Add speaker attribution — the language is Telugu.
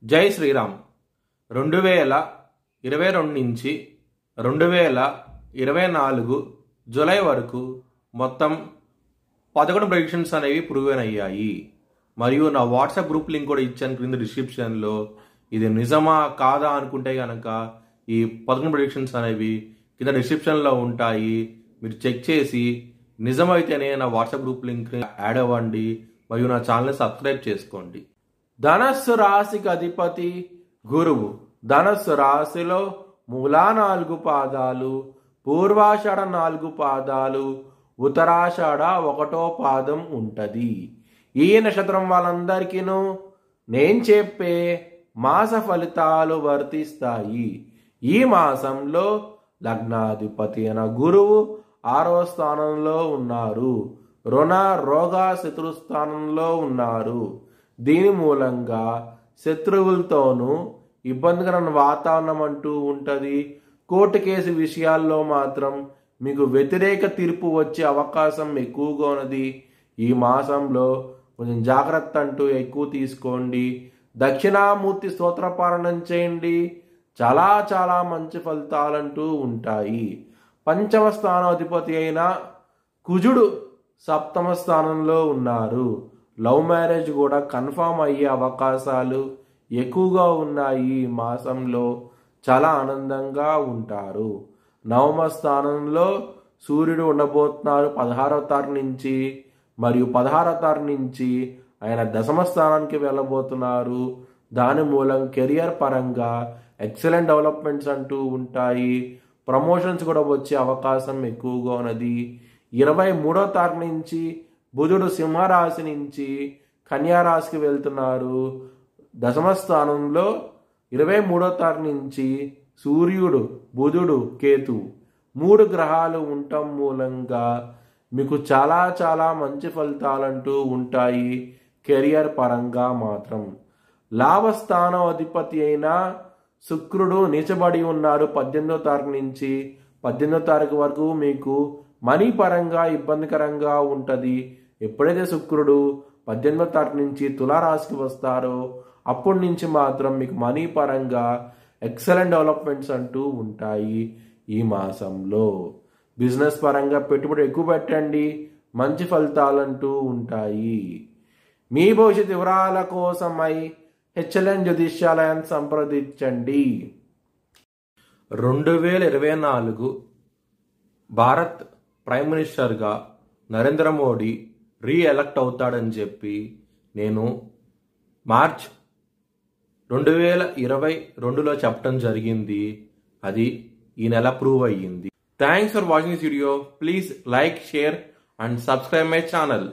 Speaker 1: జై శ్రీరామ్. 2022 నుంచి 2024 జూలై వరకు మొత్తం 11 ప్రెడిక్షన్స్ అనేవి ప్రూవెన్ అయ్యాయి. మరియు నా వాట్సాప్ గ్రూప్ లింక్ కూడా ఇచ్చాను క్రింద డిస్క్రిప్షన్లో. ఇది నిజమా కాదా అనుకుంటే కనుక ఈ 11 ప్రెడిక్షన్స్ అనేవి కింద డిస్క్రిప్షన్లో ఉంటాయి. మీరు చెక్ చేసి నిజమైతేనే నా వాట్సాప్ గ్రూప్ లింక్ యాడ్ అవ్వండి మరియు నా ఛానల్ని సబ్స్క్రైబ్ చేసుకోండి. ధనస్సు రాశికి అధిపతి గురువు. ధనస్సు రాశిలో మూలా 4 పాదాలు, పూర్వాషాఢ 4 పాదాలు, ఉత్తరాషాఢ 1వ పాదం ఉంటది. ఈ నక్షత్రం వాళ్ళందరికీను నేను చెప్పే మాస ఫలితాలు వర్తిస్తాయి. ఈ మాసంలో లగ్నాధిపతి అయిన గురువు 6వ స్థానంలో ఉన్నారు. రుణ రోగ శత్రుస్థానంలో ఉన్నారు. దీని మూలంగా శత్రువులతోనూ ఇబ్బందికరమైన వాతావరణం అంటూ ఉంటుంది. కోర్టు కేసు విషయాల్లో మాత్రం మీకు వ్యతిరేక తీర్పు వచ్చే అవకాశం ఎక్కువగా ఉన్నది. ఈ మాసంలో కొంచెం జాగ్రత్త అంటూ ఎక్కువ తీసుకోండి. దక్షిణామూర్తి స్తోత్రపారణం చేయండి. చాలా చాలా మంచి ఫలితాలంటూ ఉంటాయి. పంచమ స్థానాధిపతి అయిన కుజుడు 7వ స్థానంలో ఉన్నారు. లవ్ మ్యారేజ్ కూడా కన్ఫామ్ అయ్యే అవకాశాలు ఎక్కువగా ఉన్నాయి. ఈ మాసంలో చాలా ఆనందంగా ఉంటారు. 9వ స్థానంలో సూర్యుడు ఉండబోతున్నారు 16వ తారీఖు నుంచి. మరియు 16వ తారీఖు నుంచి ఆయన 10వ స్థానానికి వెళ్ళబోతున్నారు. దాని మూలం కెరియర్ పరంగా ఎక్సలెంట్ డెవలప్మెంట్స్ అంటూ ఉంటాయి. ప్రమోషన్స్ కూడా వచ్చే అవకాశం ఎక్కువగా ఉన్నది. 23వ తారీఖు నుంచి బుధుడు సింహరాశి నుంచి కన్యారాశికి వెళ్తున్నారు. 10వ స్థానంలో 23వ తారీఖు నుంచి సూర్యుడు, బుధుడు, కేతు 3 గ్రహాలు ఉండటం మూలంగా మీకు చాలా చాలా మంచి ఫలితాలంటూ ఉంటాయి. కెరియర్ పరంగా మాత్రం లాభస్థానం అధిపతి అయిన శుక్రుడు నీచబడి ఉన్నారు 18వ తారీఖు నుంచి. 18వ తారీఖు వరకు మీకు మనీ పరంగా ఇబ్బందికరంగా ఉంటుంది. ఎప్పుడైతే శుక్రుడు 18వ తారీఖు నుంచి తులారాశికి వస్తారో అప్పటి నుంచి మాత్రం మీకు మనీ పరంగా ఎక్సలెంట్ డెవలప్మెంట్స్ అంటూ ఉంటాయి. ఈ మాసంలో బిజినెస్ పరంగా పెట్టుబడి ఎక్కువ పెట్టండి. మంచి ఫలితాలంటూ ఉంటాయి. మీ భవిష్యత్ వివరాల కోసమై హెచ్ఎల్ఎన్ జ్యోతిష్యాలయాన్ని సంప్రదించండి. 2024 భారత్ ప్రైమ్ మినిస్టర్గా నరేంద్ర మోడీ రీఎలక్ట్ అవుతాడని చెప్పి నేను మార్చ్ 2022లో చెప్పడం జరిగింది. అది ఈ నెల ప్రూవ్ అయ్యింది. Thanks for watching this video. Please like, share and subscribe my channel.